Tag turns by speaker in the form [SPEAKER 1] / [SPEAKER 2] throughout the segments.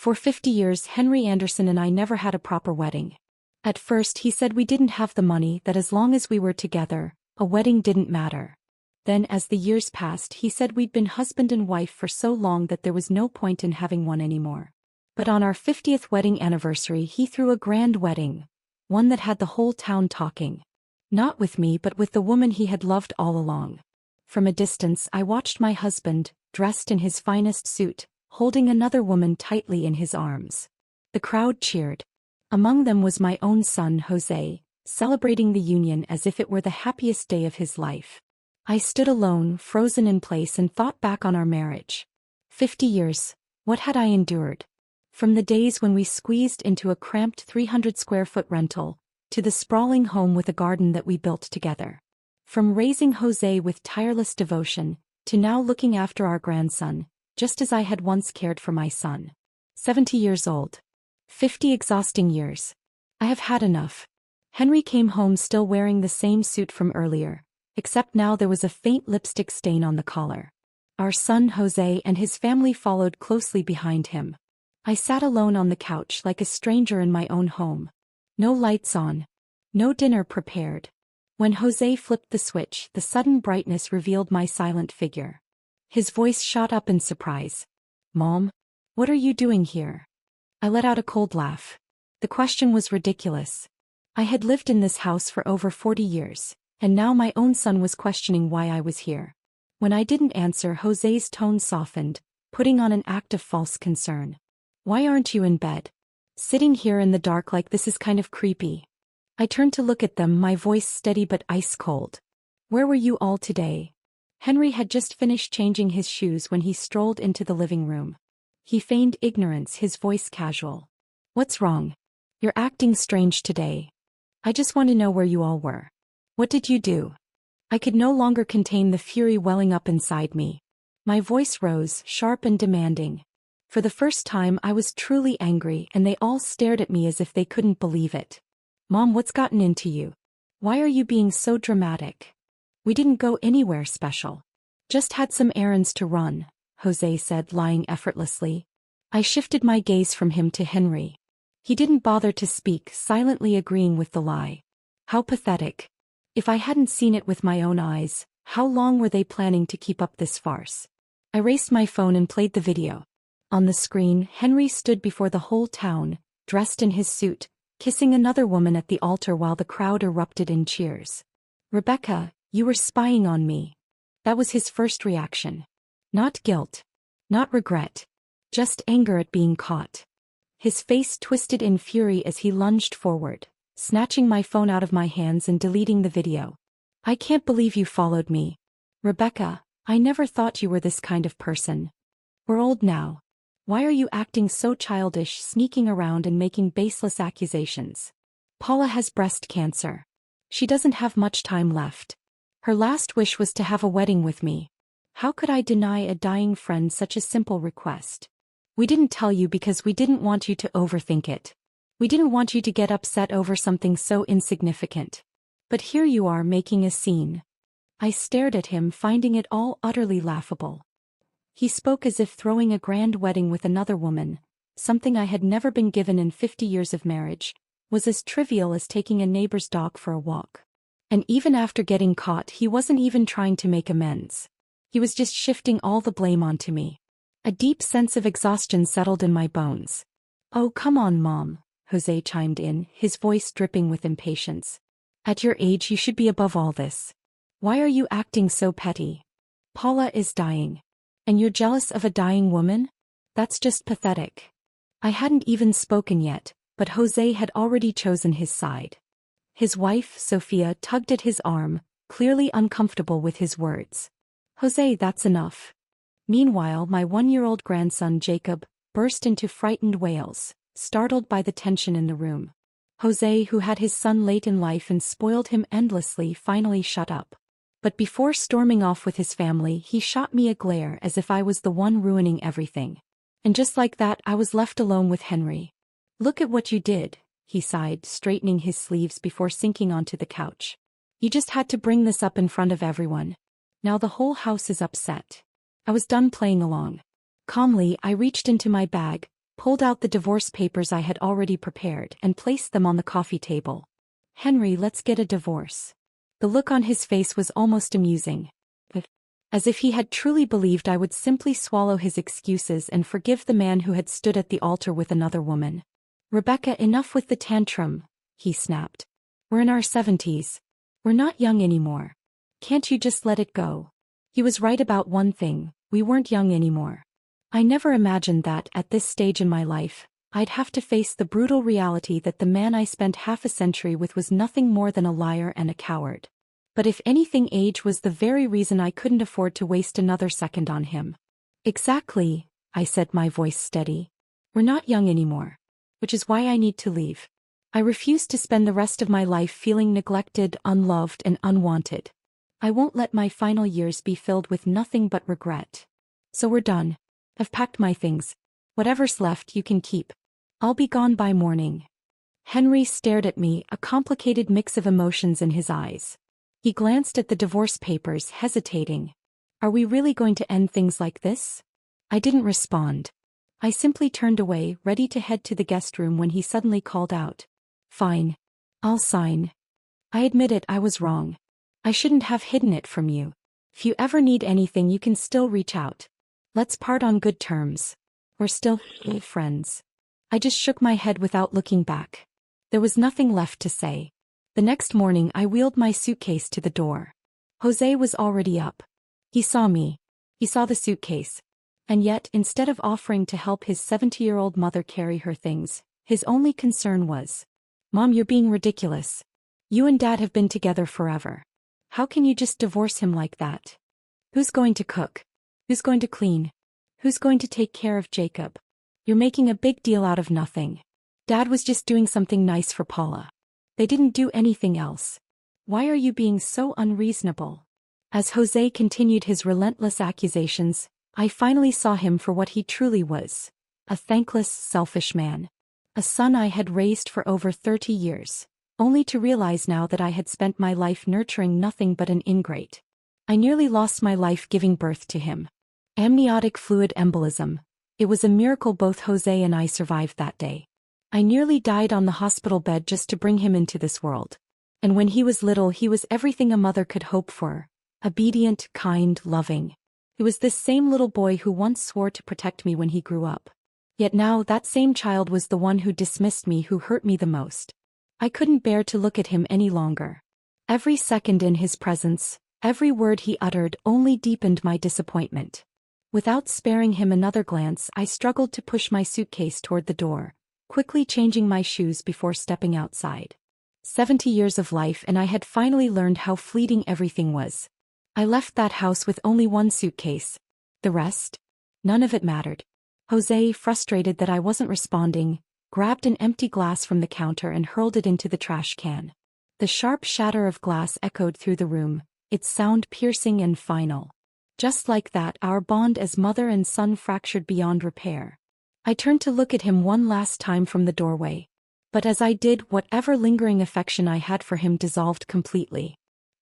[SPEAKER 1] For 50 years Henry Anderson and I never had a proper wedding. At first he said we didn't have the money, that as long as we were together, a wedding didn't matter. Then as the years passed he said we'd been husband and wife for so long that there was no point in having one anymore. But on our 50th wedding anniversary he threw a grand wedding, one that had the whole town talking. Not with me but with the woman he had loved all along. From a distance I watched my husband, dressed in his finest suit, holding another woman tightly in his arms. The crowd cheered. Among them was my own son Jose, celebrating the union as if it were the happiest day of his life. I stood alone, frozen in place, and thought back on our marriage. 50 years, what had I endured? From the days when we squeezed into a cramped 300-square-foot rental, to the sprawling home with a garden that we built together. From raising Jose with tireless devotion, to now looking after our grandson, just as I had once cared for my son. 70 years old. 50 exhausting years. I have had enough. Henry came home still wearing the same suit from earlier, except now there was a faint lipstick stain on the collar. Our son Jose and his family followed closely behind him. I sat alone on the couch like a stranger in my own home. No lights on. No dinner prepared. When Jose flipped the switch, the sudden brightness revealed my silent figure. His voice shot up in surprise. "Mom? What are you doing here?" I let out a cold laugh. The question was ridiculous. I had lived in this house for over 40 years, and now my own son was questioning why I was here. When I didn't answer, Jose's tone softened, putting on an act of false concern. "Why aren't you in bed? Sitting here in the dark like this is kind of creepy." I turned to look at them, my voice steady but ice cold. "Where were you all today?" Henry had just finished changing his shoes when he strolled into the living room. He feigned ignorance, his voice casual. "What's wrong? You're acting strange today. I just want to know where you all were. What did you do?" I could no longer contain the fury welling up inside me. My voice rose, sharp and demanding. For the first time I was truly angry, and they all stared at me as if they couldn't believe it. "Mom, what's gotten into you? Why are you being so dramatic?" "We didn't go anywhere special. Just had some errands to run," Jose said, lying effortlessly. I shifted my gaze from him to Henry. He didn't bother to speak, silently agreeing with the lie. How pathetic. If I hadn't seen it with my own eyes, how long were they planning to keep up this farce? I raised my phone and played the video. On the screen, Henry stood before the whole town, dressed in his suit, kissing another woman at the altar while the crowd erupted in cheers. "Rebecca, you were spying on me." That was his first reaction. Not guilt. Not regret. Just anger at being caught. His face twisted in fury as he lunged forward, snatching my phone out of my hands and deleting the video. "I can't believe you followed me. Rebecca, I never thought you were this kind of person. We're old now. Why are you acting so childish, sneaking around and making baseless accusations? Paula has breast cancer. She doesn't have much time left. Her last wish was to have a wedding with me. How could I deny a dying friend such a simple request? We didn't tell you because we didn't want you to overthink it. We didn't want you to get upset over something so insignificant. But here you are making a scene." I stared at him, finding it all utterly laughable. He spoke as if throwing a grand wedding with another woman, something I had never been given in 50 years of marriage, was as trivial as taking a neighbor's dog for a walk. And even after getting caught, he wasn't even trying to make amends. He was just shifting all the blame onto me. A deep sense of exhaustion settled in my bones. "Oh, come on, Mom," Jose chimed in, his voice dripping with impatience. "At your age you should be above all this. Why are you acting so petty? Paula is dying. And you're jealous of a dying woman? That's just pathetic." I hadn't even spoken yet, but Jose had already chosen his side. His wife, Sophia, tugged at his arm, clearly uncomfortable with his words. "Jose, that's enough." Meanwhile, my 1-year-old grandson Jacob burst into frightened wails, startled by the tension in the room. Jose, who had his son late in life and spoiled him endlessly, finally shut up. But before storming off with his family, he shot me a glare as if I was the one ruining everything. And just like that, I was left alone with Henry. "Look at what you did," he sighed, straightening his sleeves before sinking onto the couch. "You just had to bring this up in front of everyone. Now the whole house is upset." I was done playing along. Calmly, I reached into my bag, pulled out the divorce papers I had already prepared and placed them on the coffee table. "Henry, let's get a divorce." The look on his face was almost amusing. As if he had truly believed I would simply swallow his excuses and forgive the man who had stood at the altar with another woman. "Rebecca, enough with the tantrum," he snapped. "We're in our 70s. We're not young anymore. Can't you just let it go?" He was right about one thing: we weren't young anymore. I never imagined that, at this stage in my life, I'd have to face the brutal reality that the man I spent half a century with was nothing more than a liar and a coward. But if anything, age was the very reason I couldn't afford to waste another second on him. "Exactly," I said, my voice steady. "We're not young anymore. Which is why I need to leave. I refuse to spend the rest of my life feeling neglected, unloved, and unwanted. I won't let my final years be filled with nothing but regret. So we're done. I've packed my things. Whatever's left you can keep. I'll be gone by morning." Henry stared at me, a complicated mix of emotions in his eyes. He glanced at the divorce papers, hesitating. "Are we really going to end things like this?" I didn't respond. I simply turned away, ready to head to the guest room when he suddenly called out, "Fine. I'll sign. I admit it, I was wrong. I shouldn't have hidden it from you. If you ever need anything you can still reach out. Let's part on good terms. We're still friends." I just shook my head without looking back. There was nothing left to say. The next morning I wheeled my suitcase to the door. Jose was already up. He saw me. He saw the suitcase. And yet, instead of offering to help his 70-year-old mother carry her things, his only concern was, "Mom, you're being ridiculous. You and Dad have been together forever. How can you just divorce him like that? Who's going to cook? Who's going to clean? Who's going to take care of Jacob? You're making a big deal out of nothing. Dad was just doing something nice for Paula. They didn't do anything else. Why are you being so unreasonable?" As Jose continued his relentless accusations, I finally saw him for what he truly was: a thankless, selfish man. A son I had raised for over 30 years, only to realize now that I had spent my life nurturing nothing but an ingrate. I nearly lost my life giving birth to him. Amniotic fluid embolism. It was a miracle both Jose and I survived that day. I nearly died on the hospital bed just to bring him into this world. And when he was little, he was everything a mother could hope for: obedient, kind, loving. He was this same little boy who once swore to protect me when he grew up. Yet now that same child was the one who dismissed me, who hurt me the most. I couldn't bear to look at him any longer. Every second in his presence, every word he uttered, only deepened my disappointment. Without sparing him another glance, I struggled to push my suitcase toward the door, quickly changing my shoes before stepping outside. 70 years of life, and I had finally learned how fleeting everything was. I left that house with only one suitcase. The rest? None of it mattered. Jose, frustrated that I wasn't responding, grabbed an empty glass from the counter and hurled it into the trash can. The sharp shatter of glass echoed through the room, its sound piercing and final. Just like that, our bond as mother and son fractured beyond repair. I turned to look at him one last time from the doorway. But as I did, whatever lingering affection I had for him dissolved completely.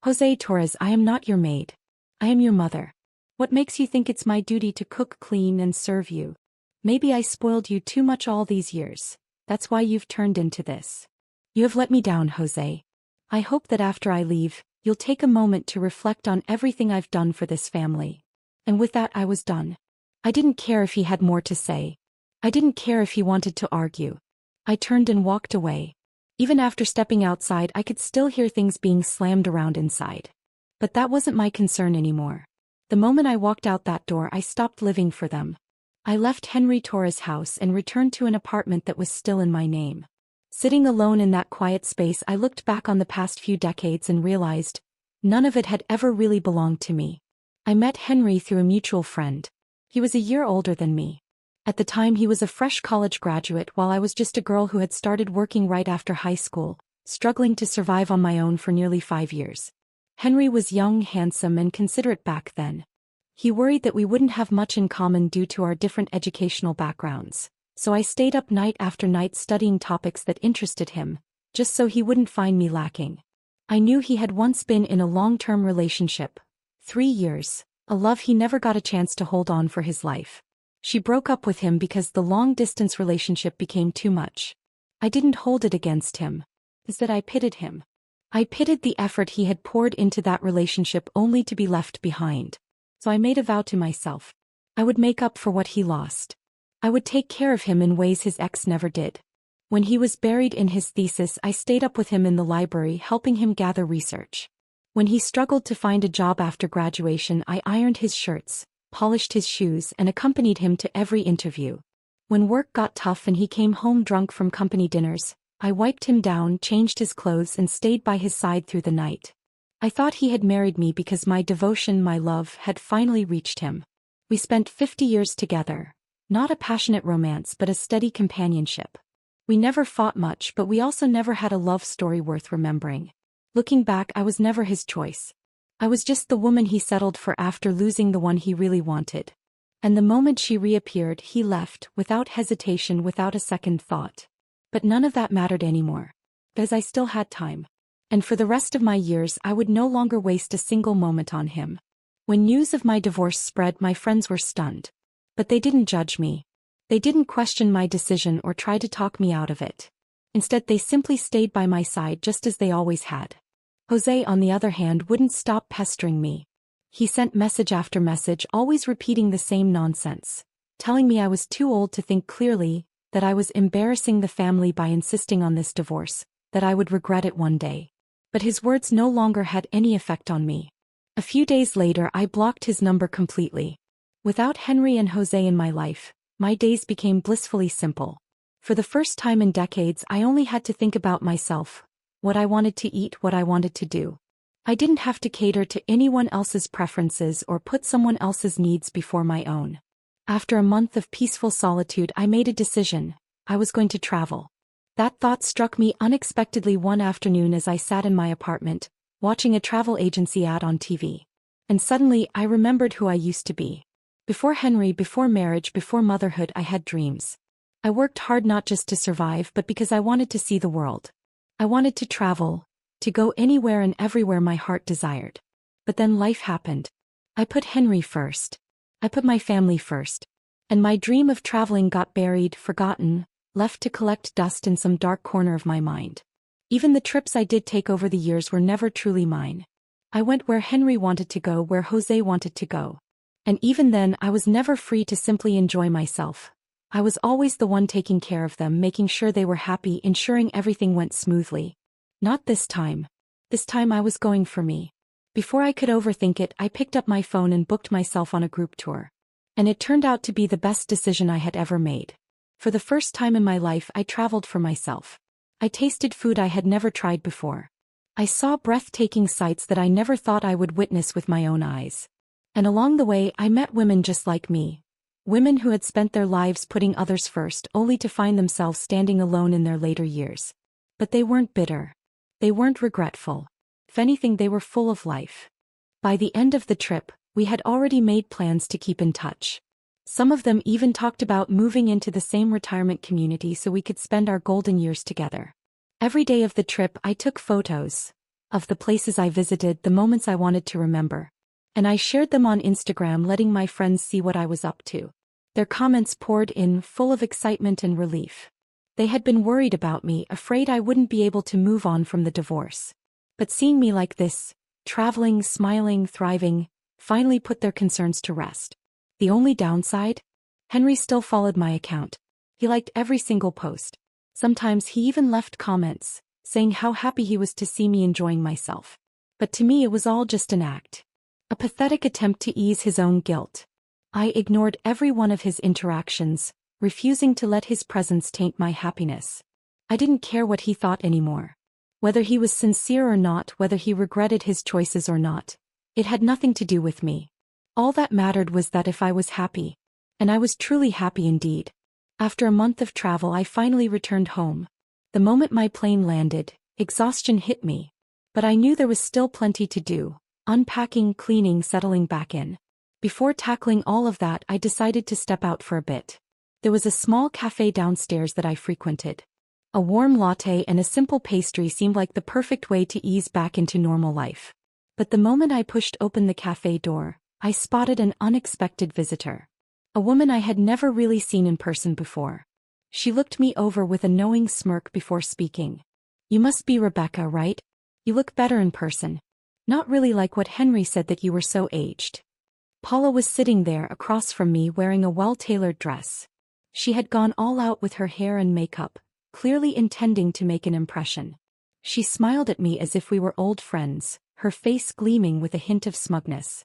[SPEAKER 1] "Jose Torres, I am not your maid. I am your mother. What makes you think it's my duty to cook, clean, and serve you? Maybe I spoiled you too much all these years. That's why you've turned into this. You have let me down, Jose. I hope that after I leave, you'll take a moment to reflect on everything I've done for this family." And with that I was done. I didn't care if he had more to say. I didn't care if he wanted to argue. I turned and walked away. Even after stepping outside, I could still hear things being slammed around inside. But that wasn't my concern anymore. The moment I walked out that door, I stopped living for them. I left Henry Torres' house and returned to an apartment that was still in my name. Sitting alone in that quiet space, I looked back on the past few decades and realized none of it had ever really belonged to me. I met Henry through a mutual friend. He was a year older than me. At the time, he was a fresh college graduate, while I was just a girl who had started working right after high school, struggling to survive on my own for nearly 5 years. Henry was young, handsome, and considerate back then. He worried that we wouldn't have much in common due to our different educational backgrounds, so I stayed up night after night studying topics that interested him, just so he wouldn't find me lacking. I knew he had once been in a long-term relationship, 3 years, a love he never got a chance to hold on for his life. She broke up with him because the long-distance relationship became too much. I didn't hold it against him. It's that I pitied him. I pitied the effort he had poured into that relationship only to be left behind. So I made a vow to myself. I would make up for what he lost. I would take care of him in ways his ex never did. When he was buried in his thesis, I stayed up with him in the library helping him gather research. When he struggled to find a job after graduation, I ironed his shirts, polished his shoes, and accompanied him to every interview. When work got tough and he came home drunk from company dinners, I wiped him down, changed his clothes, and stayed by his side through the night. I thought he had married me because my devotion, my love, had finally reached him. We spent 50 years together. Not a passionate romance but a steady companionship. We never fought much, but we also never had a love story worth remembering. Looking back, I was never his choice. I was just the woman he settled for after losing the one he really wanted. And the moment she reappeared, he left, without hesitation, without a second thought. But none of that mattered anymore. Because I still had time. And for the rest of my years I would no longer waste a single moment on him. When news of my divorce spread, my friends were stunned. But they didn't judge me. They didn't question my decision or try to talk me out of it. Instead, they simply stayed by my side just as they always had. Jose, on the other hand, wouldn't stop pestering me. He sent message after message, always repeating the same nonsense, telling me I was too old to think clearly, that I was embarrassing the family by insisting on this divorce, that I would regret it one day. But his words no longer had any effect on me. A few days later, I blocked his number completely. Without Henry and Jose in my life, my days became blissfully simple. For the first time in decades, I only had to think about myself, what I wanted to eat, what I wanted to do. I didn't have to cater to anyone else's preferences or put someone else's needs before my own. After a month of peaceful solitude, I made a decision. I was going to travel. That thought struck me unexpectedly one afternoon as I sat in my apartment, watching a travel agency ad on TV. And suddenly, I remembered who I used to be. Before Henry, before marriage, before motherhood, I had dreams. I worked hard not just to survive but because I wanted to see the world. I wanted to travel, to go anywhere and everywhere my heart desired. But then life happened. I put Henry first. I put my family first. And my dream of traveling got buried, forgotten, left to collect dust in some dark corner of my mind. Even the trips I did take over the years were never truly mine. I went where Henry wanted to go, where Jose wanted to go. And even then, I was never free to simply enjoy myself. I was always the one taking care of them, making sure they were happy, ensuring everything went smoothly. Not this time. This time I was going for me. Before I could overthink it, I picked up my phone and booked myself on a group tour. And it turned out to be the best decision I had ever made. For the first time in my life, I traveled for myself. I tasted food I had never tried before. I saw breathtaking sights that I never thought I would witness with my own eyes. And along the way, I met women just like me. Women who had spent their lives putting others first, only to find themselves standing alone in their later years. But they weren't bitter. They weren't regretful. If anything, they were full of life. By the end of the trip, we had already made plans to keep in touch. Some of them even talked about moving into the same retirement community so we could spend our golden years together. Every day of the trip, I took photos of the places I visited, the moments I wanted to remember. And I shared them on Instagram, letting my friends see what I was up to. Their comments poured in, full of excitement and relief. They had been worried about me, afraid I wouldn't be able to move on from the divorce. But seeing me like this, traveling, smiling, thriving, finally put their concerns to rest. The only downside? Henry still followed my account. He liked every single post. Sometimes he even left comments, saying how happy he was to see me enjoying myself. But to me it was all just an act. A pathetic attempt to ease his own guilt. I ignored every one of his interactions, refusing to let his presence taint my happiness. I didn't care what he thought anymore. Whether he was sincere or not, whether he regretted his choices or not, it had nothing to do with me. All that mattered was that if I was happy, and I was truly happy indeed. After a month of travel, I finally returned home. The moment my plane landed, exhaustion hit me. But I knew there was still plenty to do. Unpacking, cleaning, settling back in. Before tackling all of that, I decided to step out for a bit. There was a small cafe downstairs that I frequented. A warm latte and a simple pastry seemed like the perfect way to ease back into normal life. But the moment I pushed open the cafe door, I spotted an unexpected visitor. A woman I had never really seen in person before. She looked me over with a knowing smirk before speaking. You must be Rebecca, right? You look better in person. Not really like what Henry said that you were so aged. Paula was sitting there across from me wearing a well-tailored dress. She had gone all out with her hair and makeup, clearly intending to make an impression. She smiled at me as if we were old friends, her face gleaming with a hint of smugness.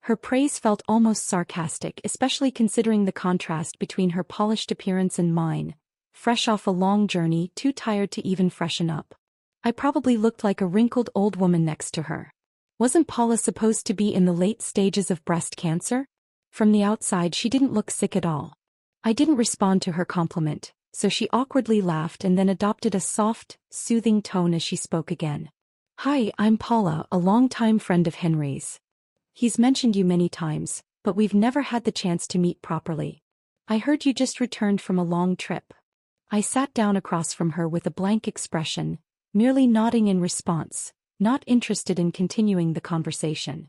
[SPEAKER 1] Her praise felt almost sarcastic, especially considering the contrast between her polished appearance and mine, fresh off a long journey, too tired to even freshen up. I probably looked like a wrinkled old woman next to her. Wasn't Paula supposed to be in the late stages of breast cancer? From the outside she didn't look sick at all. I didn't respond to her compliment, so she awkwardly laughed and then adopted a soft, soothing tone as she spoke again. Hi, I'm Paula, a longtime friend of Henry's. He's mentioned you many times, but we've never had the chance to meet properly. I heard you just returned from a long trip. I sat down across from her with a blank expression, merely nodding in response, not interested in continuing the conversation.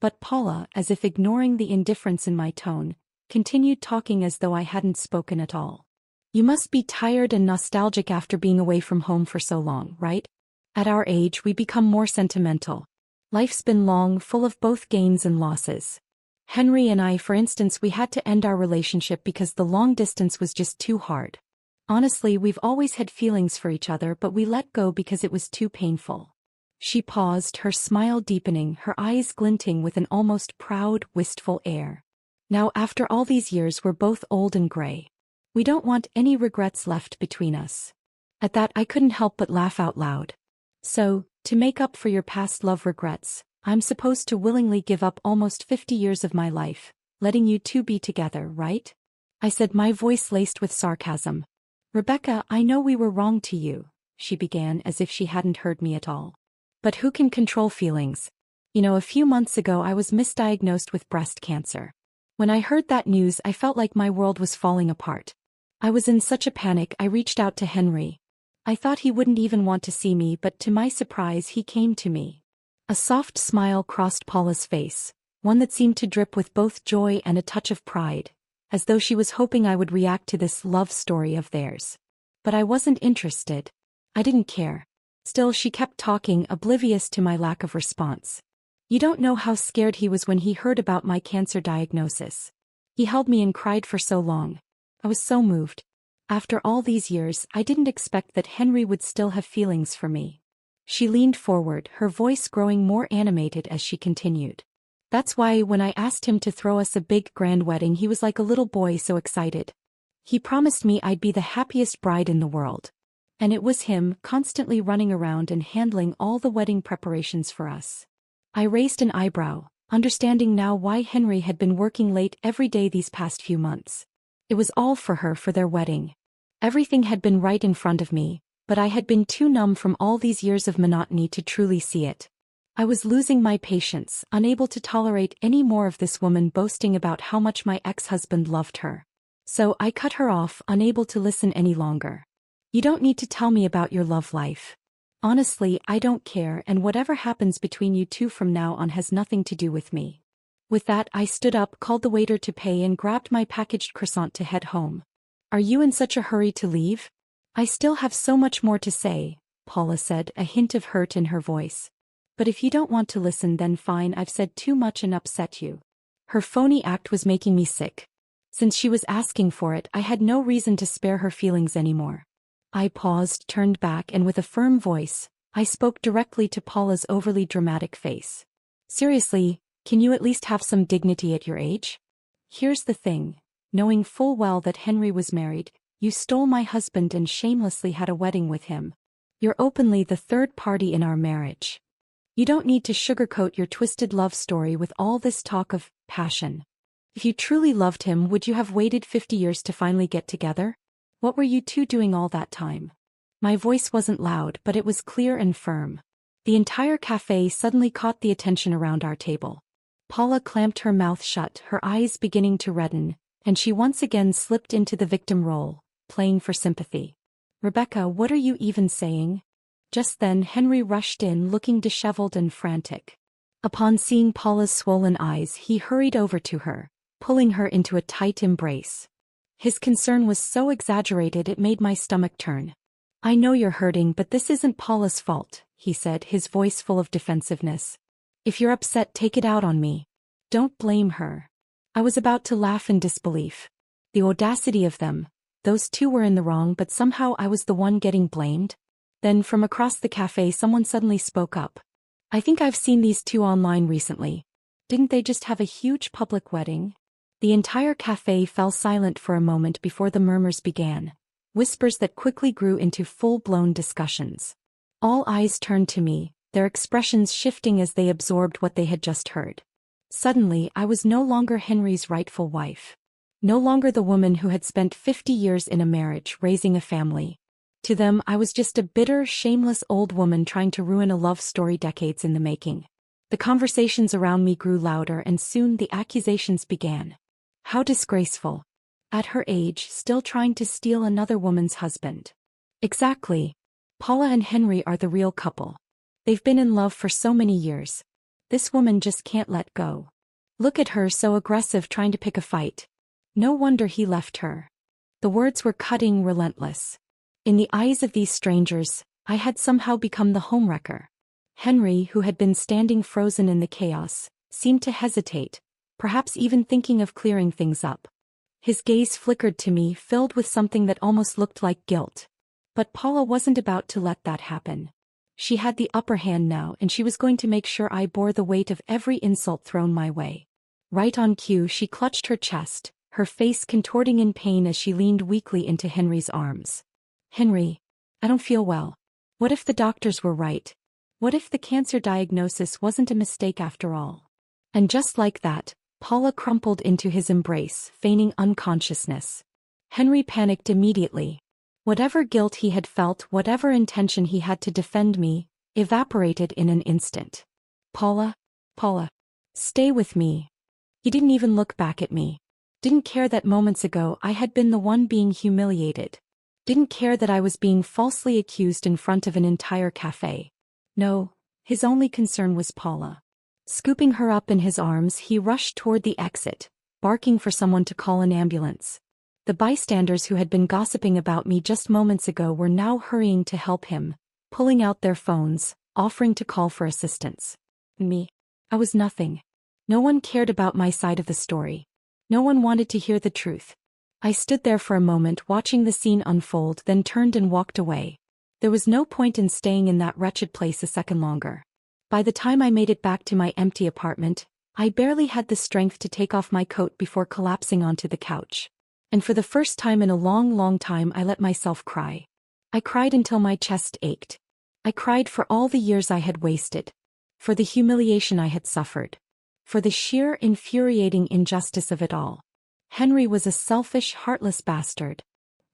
[SPEAKER 1] But Paula, as if ignoring the indifference in my tone, continued talking as though I hadn't spoken at all. You must be tired and nostalgic after being away from home for so long, right? At our age we become more sentimental. Life's been long, full of both gains and losses. Henry and I, for instance, we had to end our relationship because the long distance was just too hard. Honestly, we've always had feelings for each other, but we let go because it was too painful. She paused, her smile deepening, her eyes glinting with an almost proud, wistful air. Now, after all these years, we're both old and gray. We don't want any regrets left between us. At that, I couldn't help but laugh out loud. So, to make up for your past love regrets, I'm supposed to willingly give up almost 50 years of my life, letting you two be together, right? I said, my voice laced with sarcasm. Rebecca, I know we were wrong to you, she began as if she hadn't heard me at all. But who can control feelings? You know, a few months ago I was misdiagnosed with breast cancer. When I heard that news, I felt like my world was falling apart. I was in such a panic, I reached out to Henry. I thought he wouldn't even want to see me, but to my surprise he came to me. A soft smile crossed Paula's face, one that seemed to drip with both joy and a touch of pride, as though she was hoping I would react to this love story of theirs. But I wasn't interested. I didn't care. Still, she kept talking, oblivious to my lack of response. You don't know how scared he was when he heard about my cancer diagnosis. He held me and cried for so long. I was so moved. After all these years, I didn't expect that Henry would still have feelings for me. She leaned forward, her voice growing more animated as she continued. That's why when I asked him to throw us a big grand wedding, he was like a little boy, so excited. He promised me I'd be the happiest bride in the world. And it was him, constantly running around and handling all the wedding preparations for us. I raised an eyebrow, understanding now why Henry had been working late every day these past few months. It was all for her, for their wedding. Everything had been right in front of me, but I had been too numb from all these years of monotony to truly see it. I was losing my patience, unable to tolerate any more of this woman boasting about how much my ex-husband loved her. So I cut her off, unable to listen any longer. You don't need to tell me about your love life. Honestly, I don't care, and whatever happens between you two from now on has nothing to do with me. With that, I stood up, called the waiter to pay, and grabbed my packaged croissant to head home. Are you in such a hurry to leave? I still have so much more to say, Paula said, a hint of hurt in her voice. But if you don't want to listen, then fine, I've said too much and upset you. Her phony act was making me sick. Since she was asking for it, I had no reason to spare her feelings anymore. I paused, turned back, and with a firm voice, I spoke directly to Paula's overly dramatic face. Seriously, can you at least have some dignity at your age? Here's the thing. Knowing full well that Henry was married, you stole my husband and shamelessly had a wedding with him. You're openly the third party in our marriage. You don't need to sugarcoat your twisted love story with all this talk of passion. If you truly loved him, would you have waited 50 years to finally get together? What were you two doing all that time? My voice wasn't loud, but it was clear and firm. The entire cafe suddenly caught the attention around our table. Paula clamped her mouth shut, her eyes beginning to redden, and she once again slipped into the victim role, playing for sympathy. Rebecca, what are you even saying? Just then Henry rushed in, looking disheveled and frantic. Upon seeing Paula's swollen eyes, he hurried over to her, pulling her into a tight embrace. His concern was so exaggerated it made my stomach turn. "I know you're hurting, but this isn't Paula's fault," he said, his voice full of defensiveness. "If you're upset, take it out on me. Don't blame her." I was about to laugh in disbelief. The audacity of them. Those two were in the wrong, but somehow I was the one getting blamed. Then from across the cafe someone suddenly spoke up. "I think I've seen these two online recently. Didn't they just have a huge public wedding?" The entire cafe fell silent for a moment before the murmurs began, whispers that quickly grew into full-blown discussions. All eyes turned to me, their expressions shifting as they absorbed what they had just heard. Suddenly, I was no longer Henry's rightful wife. No longer the woman who had spent 50 years in a marriage raising a family. To them, I was just a bitter, shameless old woman trying to ruin a love story decades in the making. The conversations around me grew louder and soon the accusations began. How disgraceful. At her age, still trying to steal another woman's husband. Exactly. Paula and Henry are the real couple. They've been in love for so many years. This woman just can't let go. Look at her, so aggressive, trying to pick a fight. No wonder he left her. The words were cutting, relentless. In the eyes of these strangers, I had somehow become the homewrecker. Henry, who had been standing frozen in the chaos, seemed to hesitate, perhaps even thinking of clearing things up. His gaze flickered to me, filled with something that almost looked like guilt. But Paula wasn't about to let that happen. She had the upper hand now, and she was going to make sure I bore the weight of every insult thrown my way. Right on cue, she clutched her chest, her face contorting in pain as she leaned weakly into Henry's arms. "Henry, I don't feel well. What if the doctors were right? What if the cancer diagnosis wasn't a mistake after all?" And just like that, Paula crumpled into his embrace, feigning unconsciousness. Henry panicked immediately. Whatever guilt he had felt, whatever intention he had to defend me, evaporated in an instant. Paula, stay with me." He didn't even look back at me. Didn't care that moments ago I had been the one being humiliated. Didn't care that I was being falsely accused in front of an entire cafe. No, his only concern was Paula. Scooping her up in his arms, he rushed toward the exit, barking for someone to call an ambulance. The bystanders who had been gossiping about me just moments ago were now hurrying to help him, pulling out their phones, offering to call for assistance. Me? I was nothing. No one cared about my side of the story. No one wanted to hear the truth. I stood there for a moment watching the scene unfold, then turned and walked away. There was no point in staying in that wretched place a second longer. By the time I made it back to my empty apartment, I barely had the strength to take off my coat before collapsing onto the couch. And for the first time in a long, long time, I let myself cry. I cried until my chest ached. I cried for all the years I had wasted. For the humiliation I had suffered. For the sheer, infuriating injustice of it all. Henry was a selfish, heartless bastard.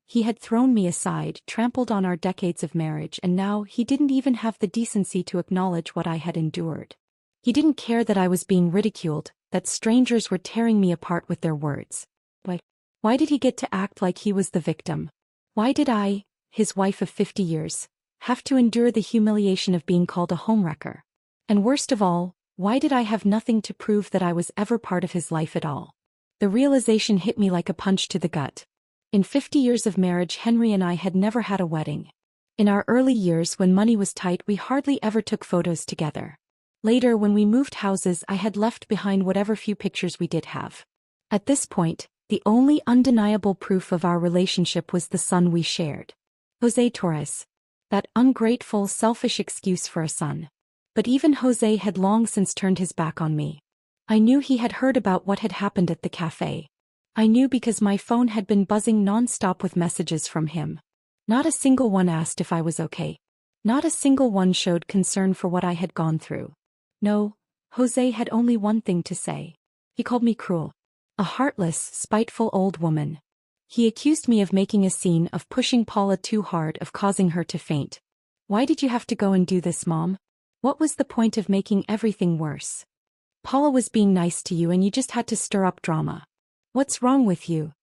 [SPEAKER 1] He had thrown me aside, trampled on our decades of marriage, and now he didn't even have the decency to acknowledge what I had endured. He didn't care that I was being ridiculed, that strangers were tearing me apart with their words. Why did he get to act like he was the victim? Why did I, his wife of 50 years, have to endure the humiliation of being called a homewrecker? And worst of all, why did I have nothing to prove that I was ever part of his life at all? The realization hit me like a punch to the gut. In 50 years of marriage, Henry and I had never had a wedding. In our early years, when money was tight, we hardly ever took photos together. Later, when we moved houses, I had left behind whatever few pictures we did have. At this point, the only undeniable proof of our relationship was the son we shared. Jose Torres. That ungrateful, selfish excuse for a son. But even Jose had long since turned his back on me. I knew he had heard about what had happened at the cafe. I knew because my phone had been buzzing non-stop with messages from him. Not a single one asked if I was okay. Not a single one showed concern for what I had gone through. No, Jose had only one thing to say. He called me cruel. A heartless, spiteful old woman. He accused me of making a scene, of pushing Paula too hard, of causing her to faint. Why did you have to go and do this, Mom? What was the point of making everything worse? Paula was being nice to you and you just had to stir up drama. What's wrong with you?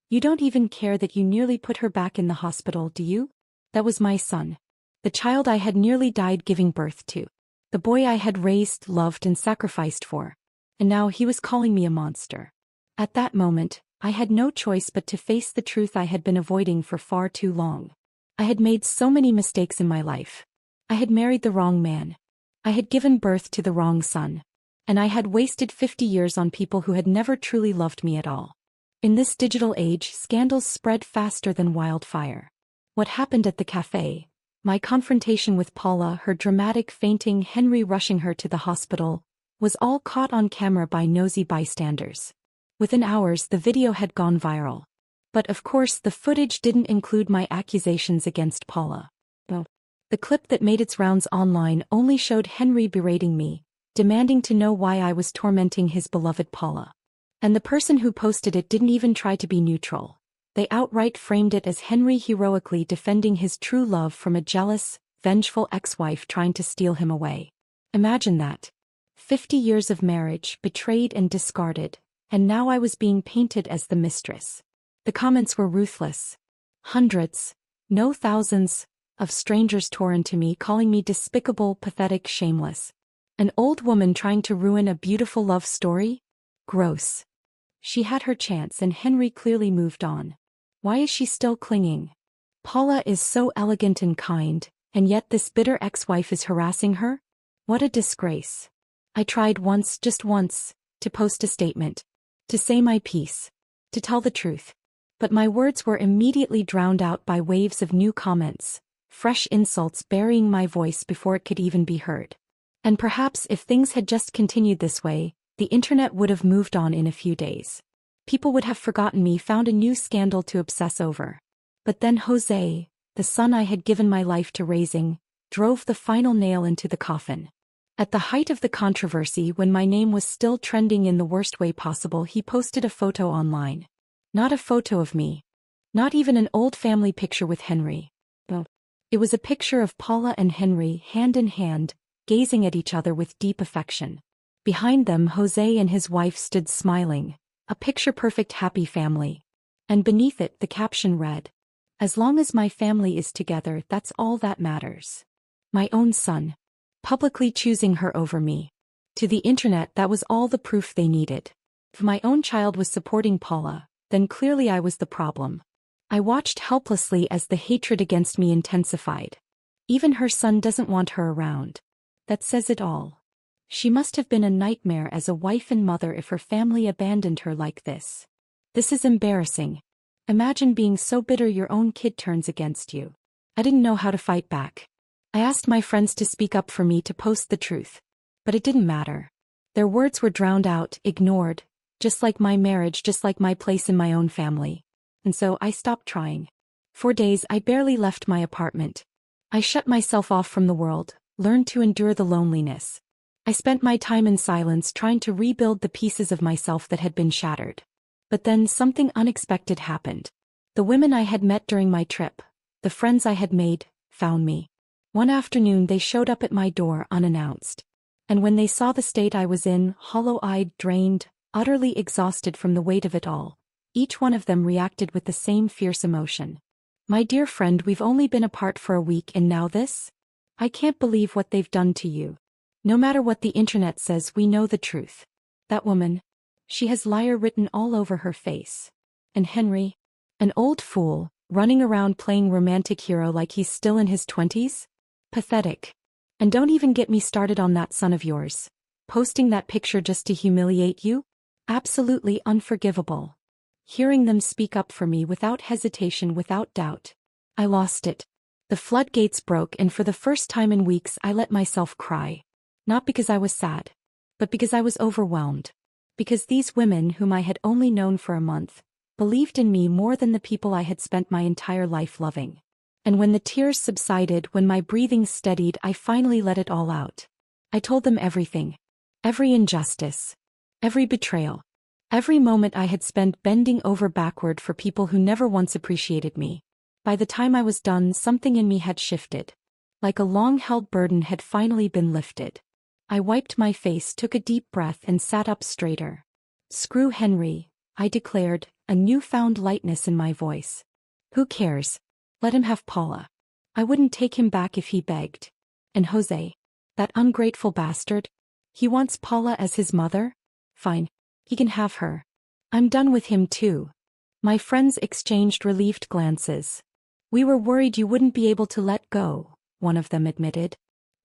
[SPEAKER 1] You don't even care that you nearly put her back in the hospital, do you? That was my son. The child I had nearly died giving birth to. The boy I had raised, loved, and sacrificed for. And now he was calling me a monster. At that moment, I had no choice but to face the truth I had been avoiding for far too long. I had made so many mistakes in my life. I had married the wrong man. I had given birth to the wrong son. And I had wasted 50 years on people who had never truly loved me at all. In this digital age, scandals spread faster than wildfire. What happened at the cafe, my confrontation with Paula, her dramatic fainting, Henry rushing her to the hospital, was all caught on camera by nosy bystanders. Within hours, the video had gone viral. But of course, the footage didn't include my accusations against Paula. The clip that made its rounds online only showed Henry berating me, demanding to know why I was tormenting his beloved Paula. And the person who posted it didn't even try to be neutral. They outright framed it as Henry heroically defending his true love from a jealous, vengeful ex-wife trying to steal him away. Imagine that. 50 years of marriage, betrayed and discarded, and now I was being painted as the mistress. The comments were ruthless. Hundreds, no thousands, of strangers tore into me, calling me despicable, pathetic, shameless. An old woman trying to ruin a beautiful love story? Gross. She had her chance and Henry clearly moved on. Why is she still clinging? Paula is so elegant and kind, and yet this bitter ex-wife is harassing her? What a disgrace. I tried once, just once, to post a statement, to say my piece, to tell the truth. But my words were immediately drowned out by waves of new comments, fresh insults burying my voice before it could even be heard. And perhaps if things had just continued this way, the internet would have moved on in a few days. People would have forgotten me, found a new scandal to obsess over. But then Jose, the son I had given my life to raising, drove the final nail into the coffin. At the height of the controversy, when my name was still trending in the worst way possible, he posted a photo online. Not a photo of me. Not even an old family picture with Henry. It was a picture of Paula and Henry, hand in hand, gazing at each other with deep affection. Behind them, Jose and his wife stood smiling, a picture-perfect happy family. And beneath it, the caption read, "As long as my family is together, that's all that matters." My own son. Publicly choosing her over me. To the internet, that was all the proof they needed. If my own child was supporting Paula, then clearly I was the problem. I watched helplessly as the hatred against me intensified. Even her son doesn't want her around. That says it all. She must have been a nightmare as a wife and mother if her family abandoned her like this. This is embarrassing. Imagine being so bitter your own kid turns against you. I didn't know how to fight back. I asked my friends to speak up for me, to post the truth. But it didn't matter. Their words were drowned out, ignored, just like my marriage, just like my place in my own family. And so I stopped trying. For days I barely left my apartment. I shut myself off from the world, learned to endure the loneliness. I spent my time in silence trying to rebuild the pieces of myself that had been shattered. But then something unexpected happened. The women I had met during my trip, the friends I had made, found me. One afternoon they showed up at my door unannounced. And when they saw the state I was in, hollow-eyed, drained, utterly exhausted from the weight of it all, each one of them reacted with the same fierce emotion. "My dear friend, we've only been apart for a week and now this? I can't believe what they've done to you. No matter what the internet says, we know the truth. That woman, she has liar written all over her face. And Henry, an old fool, running around playing romantic hero like he's still in his 20s? Pathetic. And don't even get me started on that son of yours. Posting that picture just to humiliate you? Absolutely unforgivable." Hearing them speak up for me without hesitation, without doubt, I lost it. The floodgates broke, and for the first time in weeks I let myself cry. Not because I was sad, but because I was overwhelmed. Because these women, whom I had only known for a month, believed in me more than the people I had spent my entire life loving. And when the tears subsided, when my breathing steadied, I finally let it all out. I told them everything. Every injustice. Every betrayal. Every moment I had spent bending over backward for people who never once appreciated me. By the time I was done, something in me had shifted. Like a long-held burden had finally been lifted. I wiped my face, took a deep breath, and sat up straighter. "Screw Henry," I declared, a newfound lightness in my voice. "Who cares? Let him have Paula. I wouldn't take him back if he begged. And Jose, that ungrateful bastard, he wants Paula as his mother? Fine. He can have her. I'm done with him too. My friends exchanged relieved glances. We were worried you wouldn't be able to let go, one of them admitted.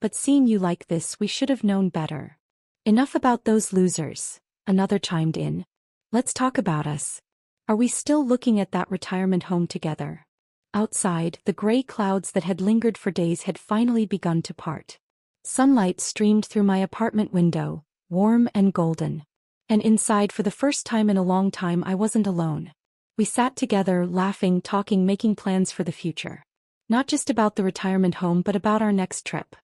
[SPEAKER 1] But seeing you like this, we should have known better. Enough about those losers, another chimed in. Let's talk about us. Are we still looking at that retirement home together? Outside, the gray clouds that had lingered for days had finally begun to part. Sunlight streamed through my apartment window, warm and golden. And inside, for the first time in a long time, I wasn't alone. We sat together, laughing, talking, making plans for the future. Not just about the retirement home, but about our next trip.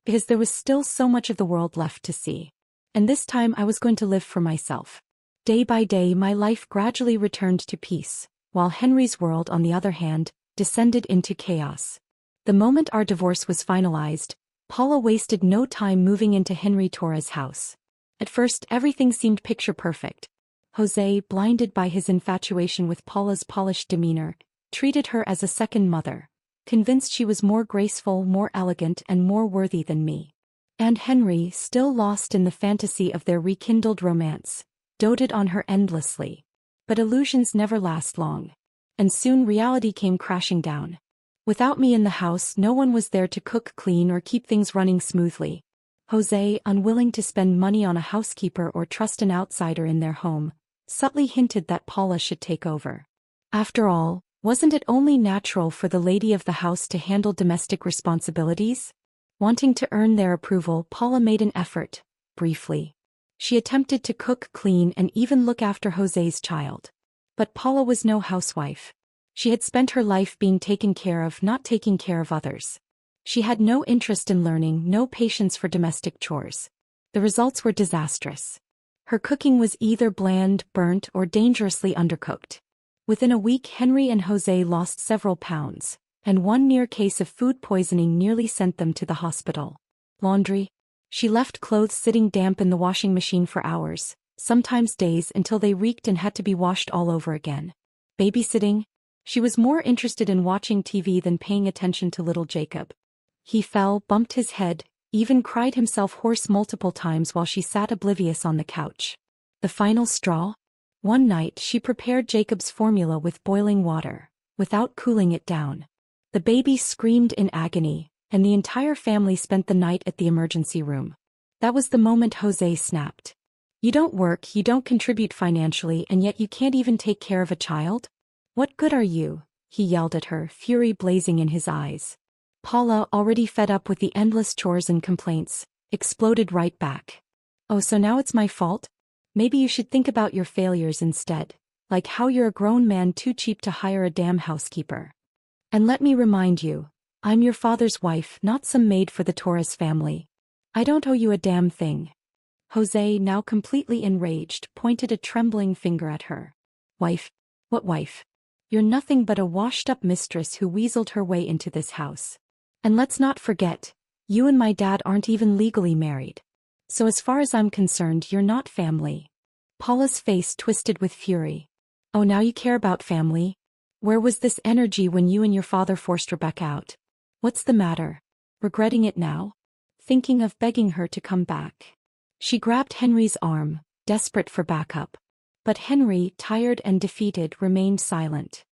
[SPEAKER 1] Because there was still so much of the world left to see. And this time I was going to live for myself. Day by day, my life gradually returned to peace, while Henry's world, on the other hand, descended into chaos. The moment our divorce was finalized, Paula wasted no time moving into Henry Torres' house. At first, everything seemed picture perfect. Jose, blinded by his infatuation with Paula's polished demeanor, treated her as a second mother, convinced she was more graceful, more elegant, and more worthy than me. And Henry, still lost in the fantasy of their rekindled romance, doted on her endlessly. But illusions never last long. And soon reality came crashing down. Without me in the house, no one was there to cook, clean, or keep things running smoothly. Jose, unwilling to spend money on a housekeeper or trust an outsider in their home, subtly hinted that Paula should take over. After all, wasn't it only natural for the lady of the house to handle domestic responsibilities? Wanting to earn their approval, Paula made an effort, briefly. She attempted to cook, clean, and even look after Jose's child. But Paula was no housewife. She had spent her life being taken care of, not taking care of others. She had no interest in learning, no patience for domestic chores. The results were disastrous. Her cooking was either bland, burnt, or dangerously undercooked. Within a week, Henry and Jose lost several pounds, and one near case of food poisoning nearly sent them to the hospital. Laundry. She left clothes sitting damp in the washing machine for hours, sometimes days, until they reeked and had to be washed all over again. Babysitting. She was more interested in watching TV than paying attention to little Jacob. He fell, bumped his head, even cried himself hoarse multiple times while she sat oblivious on the couch. The final straw? One night she prepared Jacob's formula with boiling water, without cooling it down. The baby screamed in agony, and the entire family spent the night at the emergency room. That was the moment Jose snapped. You don't work, you don't contribute financially, and yet you can't even take care of a child? What good are you? He yelled at her, fury blazing in his eyes. Paula, already fed up with the endless chores and complaints, exploded right back. Oh, so now it's my fault? Maybe you should think about your failures instead, like how you're a grown man too cheap to hire a damn housekeeper. And let me remind you, I'm your father's wife, not some maid for the Torres family. I don't owe you a damn thing. Jose, now completely enraged, pointed a trembling finger at her. Wife? What wife? You're nothing but a washed-up mistress who weaseled her way into this house. And let's not forget, you and my dad aren't even legally married. So as far as I'm concerned, you're not family. Paula's face twisted with fury. Oh, now you care about family? Where was this energy when you and your father forced Rebecca out? What's the matter? Regretting it now? Thinking of begging her to come back? She grabbed Henry's arm, desperate for backup. But Henry, tired and defeated, remained silent.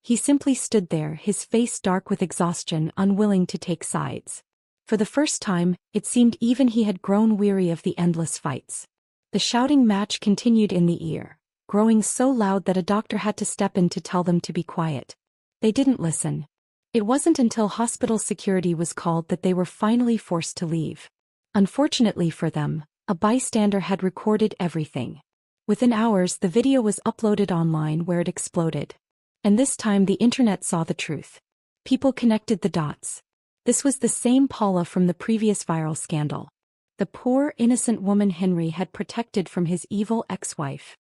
[SPEAKER 1] He simply stood there, his face dark with exhaustion, unwilling to take sides. For the first time, it seemed even he had grown weary of the endless fights. The shouting match continued in the ear, growing so loud that a doctor had to step in to tell them to be quiet. They didn't listen. It wasn't until hospital security was called that they were finally forced to leave. Unfortunately for them, a bystander had recorded everything. Within hours, the video was uploaded online where it exploded. And this time the internet saw the truth. People connected the dots. This was the same Paula from the previous viral scandal. The poor, innocent woman Henry had protected from his evil ex-wife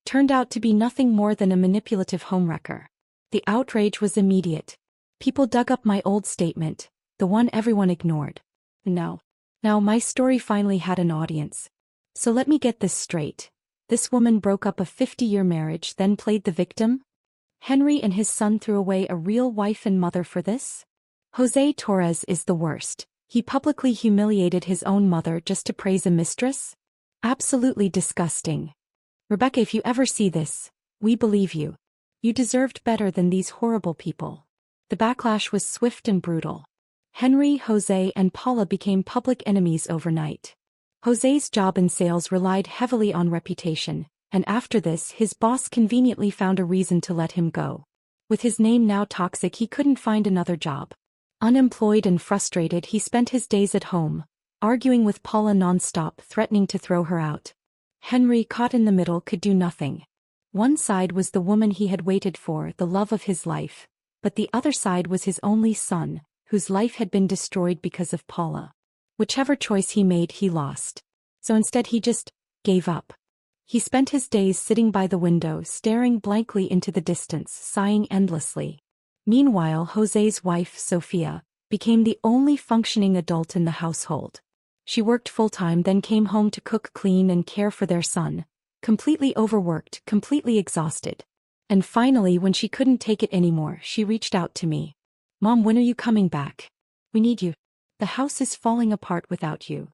[SPEAKER 1] turned out to be nothing more than a manipulative homewrecker. The outrage was immediate. People dug up my old statement, the one everyone ignored. Now my story finally had an audience. So let me get this straight. This woman broke up a 50-year marriage, then played the victim? Henry and his son threw away a real wife and mother for this? Jose Torres is the worst. He publicly humiliated his own mother just to praise a mistress? Absolutely disgusting. Rebecca, if you ever see this, We believe you. You deserved better than these horrible people. The backlash was swift and brutal. Henry, Jose, and Paula became public enemies overnight. Jose's job in sales relied heavily on reputation, and after this his boss conveniently found a reason to let him go. With his name now toxic, he couldn't find another job. Unemployed and frustrated, he spent his days at home, arguing with Paula nonstop, threatening to throw her out. Henry, caught in the middle, could do nothing. One side was the woman he had waited for, the love of his life, but the other side was his only son, whose life had been destroyed because of Paula. Whichever choice he made, he lost. So instead he just gave up. He spent his days sitting by the window, staring blankly into the distance, sighing endlessly. Meanwhile, Jose's wife, Sophia, became the only functioning adult in the household. She worked full-time, then came home to cook, clean, and care for their son, completely overworked, completely exhausted. And finally, when she couldn't take it anymore, she reached out to me. "Mom, when are you coming back? We need you. The house is falling apart without you."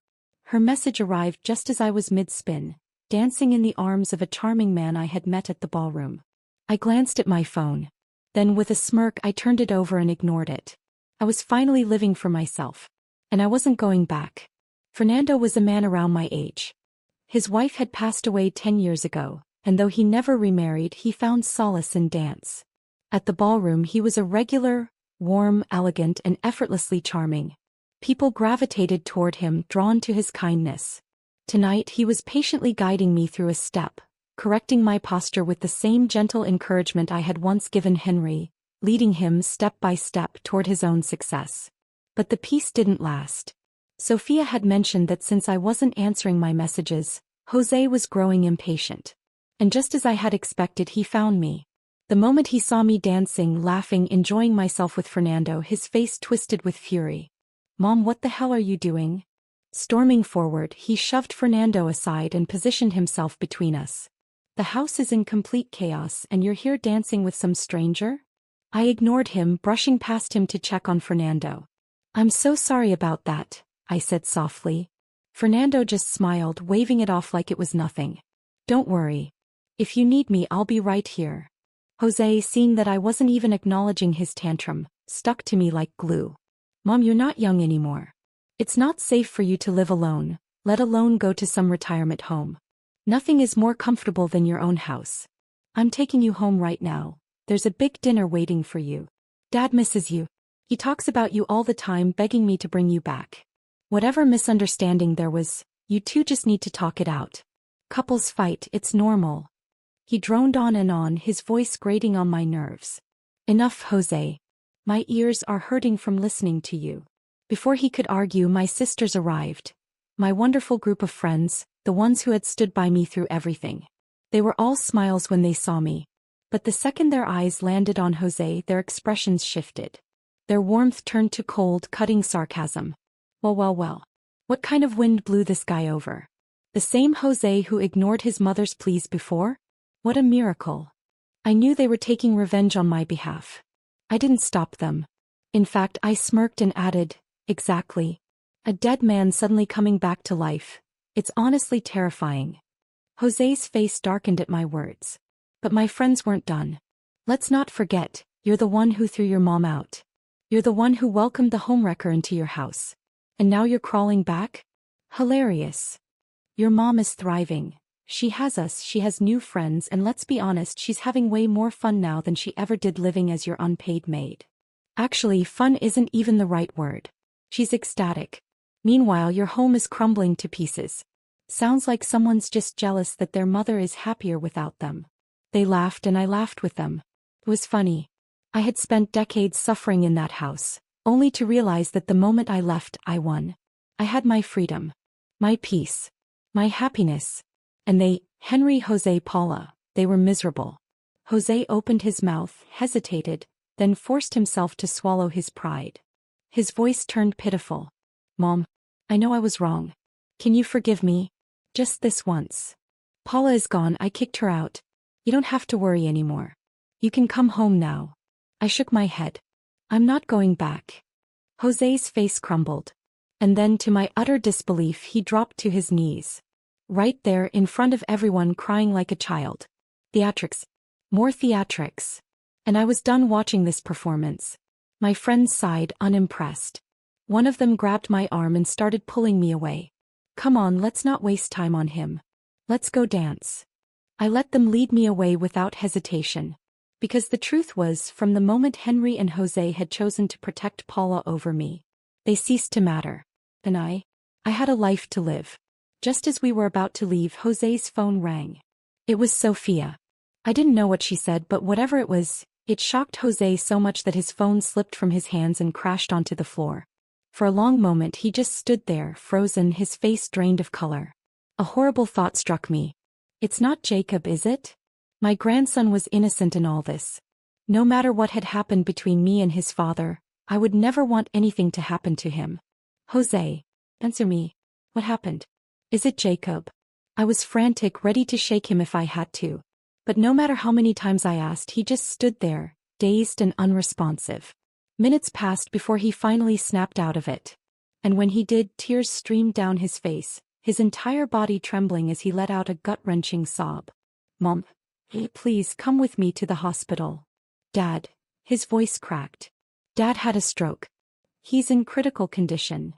[SPEAKER 1] Her message arrived just as I was mid-spin, dancing in the arms of a charming man I had met at the ballroom. I glanced at my phone. Then with a smirk I turned it over and ignored it. I was finally living for myself. And I wasn't going back. Fernando was a man around my age. His wife had passed away 10 years ago, and though he never remarried, he found solace in dance. At the ballroom he was a regular, warm, elegant, and effortlessly charming. People gravitated toward him, drawn to his kindness. Tonight he was patiently guiding me through a step, correcting my posture with the same gentle encouragement I had once given Henry, leading him step by step toward his own success. But the peace didn't last. Sophia had mentioned that since I wasn't answering my messages, Jose was growing impatient. And just as I had expected, he found me. The moment he saw me dancing, laughing, enjoying myself with Fernando, his face twisted with fury. "Mom, what the hell are you doing?" Storming forward, he shoved Fernando aside and positioned himself between us. "The house is in complete chaos and you're here dancing with some stranger?" I ignored him, brushing past him to check on Fernando. "I'm so sorry about that," I said softly. Fernando just smiled, waving it off like it was nothing. "Don't worry. If you need me, I'll be right here." Jose, seeing that I wasn't even acknowledging his tantrum, stuck to me like glue. "Mom, you're not young anymore. It's not safe for you to live alone, let alone go to some retirement home. Nothing is more comfortable than your own house. I'm taking you home right now. There's a big dinner waiting for you. Dad misses you. He talks about you all the time, begging me to bring you back. Whatever misunderstanding there was, you two just need to talk it out. Couples fight, it's normal." He droned on, his voice grating on my nerves. "Enough, Jose. My ears are hurting from listening to you." Before he could argue, my sisters arrived. My wonderful group of friends, the ones who had stood by me through everything. They were all smiles when they saw me. But the second their eyes landed on Jose, their expressions shifted. Their warmth turned to cold, cutting sarcasm. Well. What kind of wind blew this guy over? The same Jose who ignored his mother's pleas before? What a miracle. I knew they were taking revenge on my behalf. I didn't stop them. In fact, I smirked and added, "Exactly. A dead man suddenly coming back to life. It's honestly terrifying." Jose's face darkened at my words. But my friends weren't done. "Let's not forget, you're the one who threw your mom out. You're the one who welcomed the homewrecker into your house. And now you're crawling back? Hilarious. Your mom is thriving. She has us, she has new friends, and let's be honest, she's having way more fun now than she ever did living as your unpaid maid. Actually, fun isn't even the right word. She's ecstatic. Meanwhile, your home is crumbling to pieces. Sounds like someone's just jealous that their mother is happier without them." They laughed and I laughed with them. It was funny. I had spent decades suffering in that house, only to realize that the moment I left, I won. I had my freedom, my peace, my happiness. And they, Henry, Jose, Paula, they were miserable. Jose opened his mouth, hesitated, then forced himself to swallow his pride. His voice turned pitiful. "Mom, I know I was wrong. Can you forgive me? Just this once. Paula is gone, I kicked her out. You don't have to worry anymore. You can come home now." I shook my head. "I'm not going back." Jose's face crumbled. And then, to my utter disbelief, he dropped to his knees. Right there, in front of everyone, crying like a child. Theatrics. More theatrics. And I was done watching this performance. My friends sighed, unimpressed. One of them grabbed my arm and started pulling me away. Come on, let's not waste time on him. Let's go dance. I let them lead me away without hesitation. Because the truth was, from the moment Henry and Jose had chosen to protect Paula over me, they ceased to matter. And I had a life to live. Just as we were about to leave, Jose's phone rang. It was Sophia. I didn't know what she said, but whatever it was, it shocked Jose so much that his phone slipped from his hands and crashed onto the floor. For a long moment he just stood there, frozen, his face drained of color. A horrible thought struck me. It's not Jacob, is it? My grandson was innocent in all this. No matter what had happened between me and his father, I would never want anything to happen to him. Jose, answer me. What happened? Is it Jacob? I was frantic, ready to shake him if I had to. But no matter how many times I asked, he just stood there, dazed and unresponsive. Minutes passed before he finally snapped out of it. And when he did, tears streamed down his face, his entire body trembling as he let out a gut-wrenching sob. Mom, please come with me to the hospital. Dad, his voice cracked. Dad had a stroke. He's in critical condition.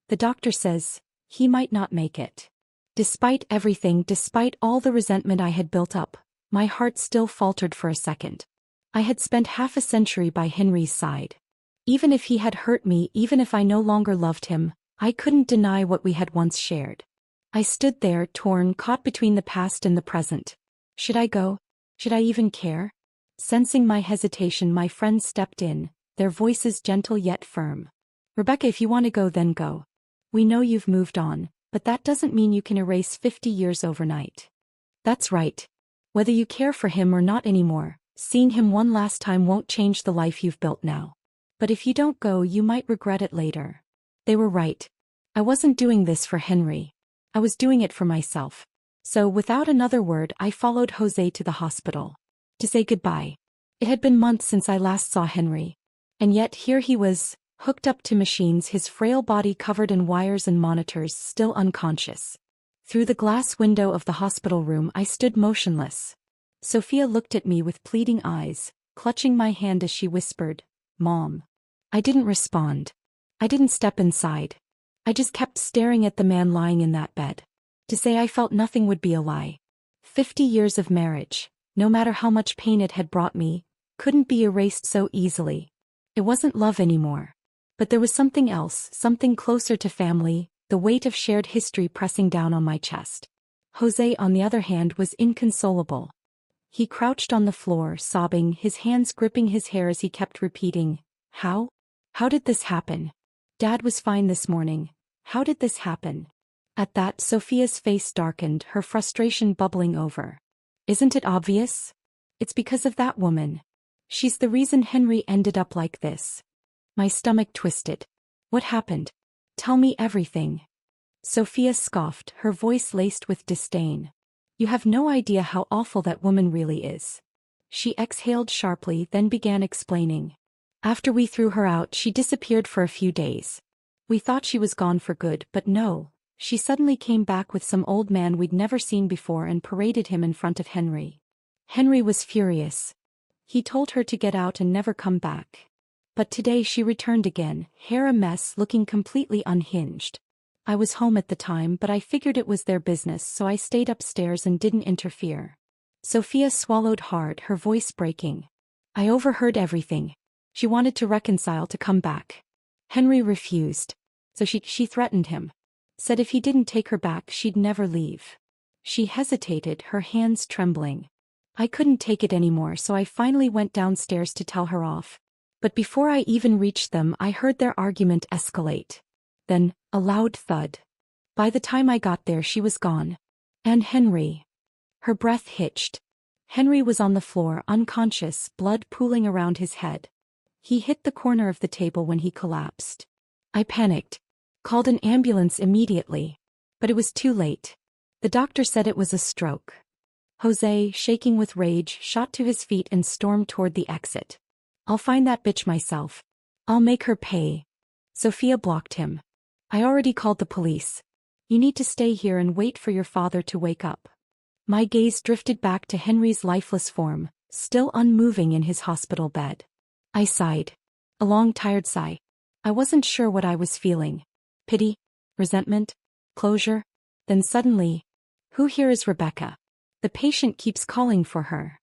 [SPEAKER 1] The doctor says he might not make it. Despite everything, despite all the resentment I had built up, my heart still faltered for a second. I had spent half a century by Henry's side. Even if he had hurt me, even if I no longer loved him, I couldn't deny what we had once shared. I stood there, torn, caught between the past and the present. Should I go? Should I even care? Sensing my hesitation, my friends stepped in, their voices gentle yet firm. Rebecca, if you want to go, then go. We know you've moved on, but that doesn't mean you can erase 50 years overnight. That's right. Whether you care for him or not anymore, seeing him one last time won't change the life you've built now. But if you don't go, you might regret it later. They were right. I wasn't doing this for Henry. I was doing it for myself. So without another word, I followed Jose to the hospital. To say goodbye. It had been months since I last saw Henry. And yet here he was, hooked up to machines, his frail body covered in wires and monitors, still unconscious. Through the glass window of the hospital room I stood motionless. Sophia looked at me with pleading eyes, clutching my hand as she whispered, "Mom." I didn't respond. I didn't step inside. I just kept staring at the man lying in that bed. To say I felt nothing would be a lie. 50 years of marriage, no matter how much pain it had brought me, couldn't be erased so easily. It wasn't love anymore. But there was something else, something closer to family, the weight of shared history pressing down on my chest. Jose, on the other hand, was inconsolable. He crouched on the floor, sobbing, his hands gripping his hair as he kept repeating, "How? How did this happen? Dad was fine this morning. How did this happen?" At that, Sophia's face darkened, her frustration bubbling over. "Isn't it obvious? It's because of that woman. She's the reason Henry ended up like this." My stomach twisted. What happened? Tell me everything. Sophia scoffed, her voice laced with disdain. You have no idea how awful that woman really is. She exhaled sharply, then began explaining. After we threw her out, she disappeared for a few days. We thought she was gone for good, but no. She suddenly came back with some old man we'd never seen before and paraded him in front of Henry. Henry was furious. He told her to get out and never come back. But today she returned again, hair a mess, looking completely unhinged. I was home at the time, but I figured it was their business, so I stayed upstairs and didn't interfere. Sophia swallowed hard, her voice breaking. I overheard everything. She wanted to reconcile, to come back. Henry refused. So she threatened him. Said if he didn't take her back, she'd never leave. She hesitated, her hands trembling. I couldn't take it anymore, so I finally went downstairs to tell her off. But before I even reached them, I heard their argument escalate. Then, a loud thud. By the time I got there, she was gone. And Henry. Her breath hitched. Henry was on the floor, unconscious, blood pooling around his head. He hit the corner of the table when he collapsed. I panicked. Called an ambulance immediately. But it was too late. The doctor said it was a stroke. Jose, shaking with rage, shot to his feet and stormed toward the exit. I'll find that bitch myself. I'll make her pay. Sophia blocked him. I already called the police. You need to stay here and wait for your father to wake up. My gaze drifted back to Henry's lifeless form, still unmoving in his hospital bed. I sighed. A long tired sigh. I wasn't sure what I was feeling. Pity? Resentment? Closure? Then suddenly, who here is Rebecca? The patient keeps calling for her.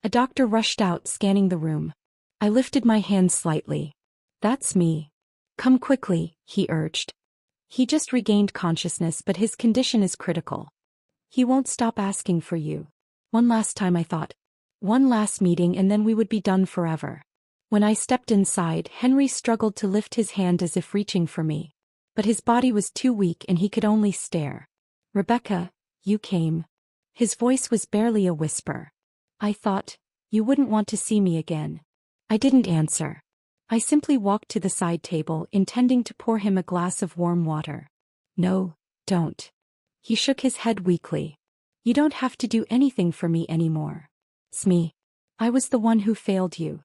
[SPEAKER 1] A doctor rushed out, scanning the room. I lifted my hand slightly. That's me. Come quickly, he urged. He just regained consciousness, but his condition is critical. He won't stop asking for you. One last time, I thought. One last meeting and then we would be done forever. When I stepped inside, Henry struggled to lift his hand as if reaching for me. But his body was too weak and he could only stare. Rebecca, you came. His voice was barely a whisper. I thought, you wouldn't want to see me again. I didn't answer. I simply walked to the side table, intending to pour him a glass of warm water. No, don't. He shook his head weakly. You don't have to do anything for me anymore. Smee. I was the one who failed you.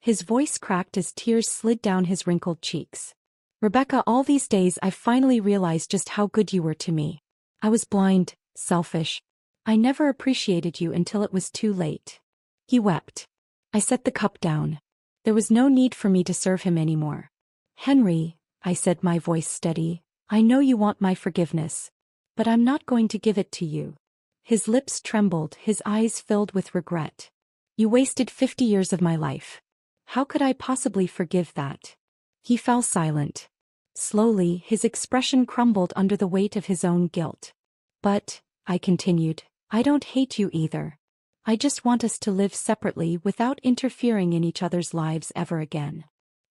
[SPEAKER 1] His voice cracked as tears slid down his wrinkled cheeks. Rebecca, all these days I've finally realized just how good you were to me. I was blind, selfish. I never appreciated you until it was too late. He wept. I set the cup down. There was no need for me to serve him anymore. Henry, I said, my voice steady, I know you want my forgiveness. But I'm not going to give it to you. His lips trembled, his eyes filled with regret. You wasted 50 years of my life. How could I possibly forgive that? He fell silent. Slowly, his expression crumbled under the weight of his own guilt. But, I continued, I don't hate you either. I just want us to live separately without interfering in each other's lives ever again.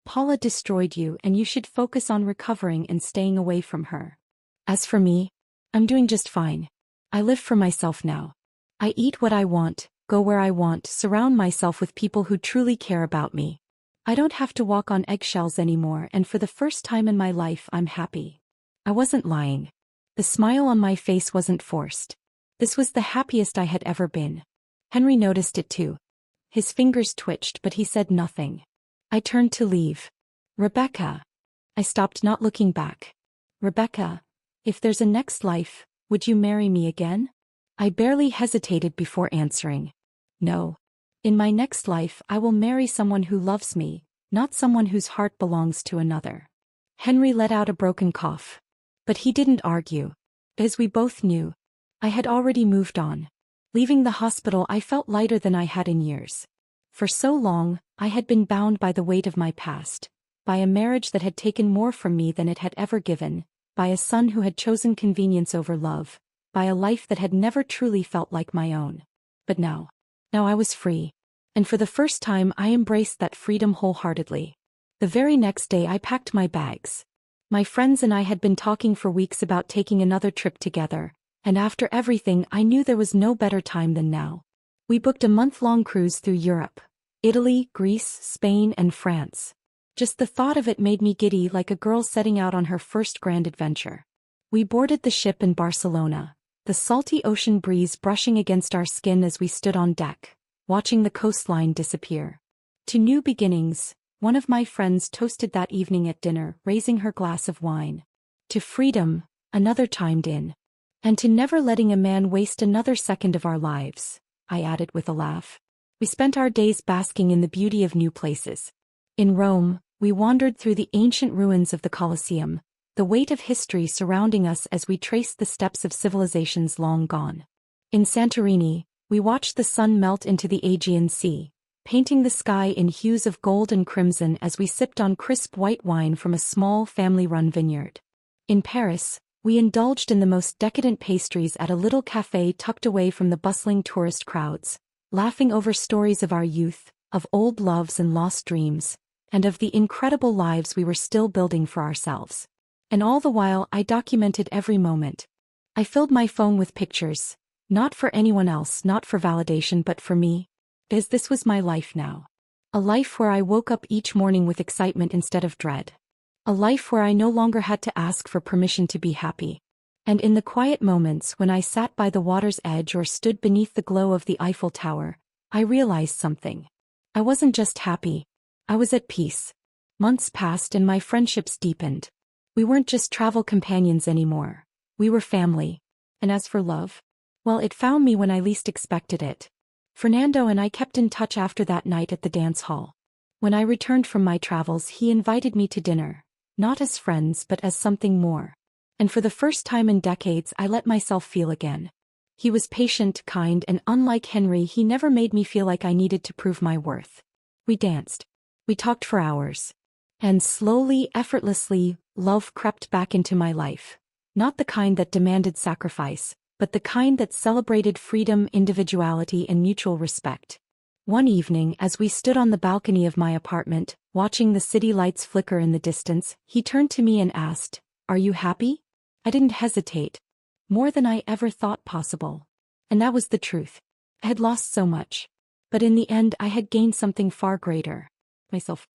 [SPEAKER 1] Paula destroyed you and you should focus on recovering and staying away from her. As for me, I'm doing just fine. I live for myself now. I eat what I want, go where I want, surround myself with people who truly care about me. I don't have to walk on eggshells anymore, and for the first time in my life I'm happy. I wasn't lying. The smile on my face wasn't forced. This was the happiest I had ever been. Henry noticed it too. His fingers twitched, but he said nothing. I turned to leave. Rebecca. I stopped, not looking back. Rebecca, if there's a next life, would you marry me again? I barely hesitated before answering. No. In my next life, I will marry someone who loves me, not someone whose heart belongs to another. Henry let out a broken cough. But he didn't argue. As we both knew, I had already moved on. Leaving the hospital, I felt lighter than I had in years. For so long, I had been bound by the weight of my past, by a marriage that had taken more from me than it had ever given, by a son who had chosen convenience over love, by a life that had never truly felt like my own. But now I was free. And for the first time I embraced that freedom wholeheartedly. The very next day I packed my bags. My friends and I had been talking for weeks about taking another trip together, and after everything I knew there was no better time than now. We booked a month-long cruise through Europe, Italy, Greece, Spain, and France. Just the thought of it made me giddy, like a girl setting out on her first grand adventure. We boarded the ship in Barcelona, the salty ocean breeze brushing against our skin as we stood on deck, watching the coastline disappear. To new beginnings, one of my friends toasted that evening at dinner, raising her glass of wine. To freedom, another chimed in. And to never letting a man waste another second of our lives, I added with a laugh. We spent our days basking in the beauty of new places. In Rome, we wandered through the ancient ruins of the Colosseum, the weight of history surrounding us as we traced the steps of civilizations long gone. In Santorini, we watched the sun melt into the Aegean Sea, painting the sky in hues of gold and crimson as we sipped on crisp white wine from a small family-run vineyard. In Paris, we indulged in the most decadent pastries at a little café tucked away from the bustling tourist crowds, laughing over stories of our youth, of old loves and lost dreams, and of the incredible lives we were still building for ourselves. And all the while I documented every moment. I filled my phone with pictures, not for anyone else, not for validation, but for me. As this was my life now. A life where I woke up each morning with excitement instead of dread. A life where I no longer had to ask for permission to be happy. And in the quiet moments when I sat by the water's edge or stood beneath the glow of the Eiffel Tower, I realized something. I wasn't just happy. I was at peace. Months passed and my friendships deepened. We weren't just travel companions anymore. We were family. And as for love, well, it found me when I least expected it. Fernando and I kept in touch after that night at the dance hall. When I returned from my travels, he invited me to dinner, not as friends but as something more. And for the first time in decades, I let myself feel again. He was patient, kind, and unlike Henry, he never made me feel like I needed to prove my worth. We danced. We talked for hours. And slowly, effortlessly, love crept back into my life. Not the kind that demanded sacrifice, but the kind that celebrated freedom, individuality, and mutual respect. One evening, as we stood on the balcony of my apartment, watching the city lights flicker in the distance, he turned to me and asked, "Are you happy?" I didn't hesitate. More than I ever thought possible. And that was the truth. I had lost so much. But in the end, I had gained something far greater. Myself.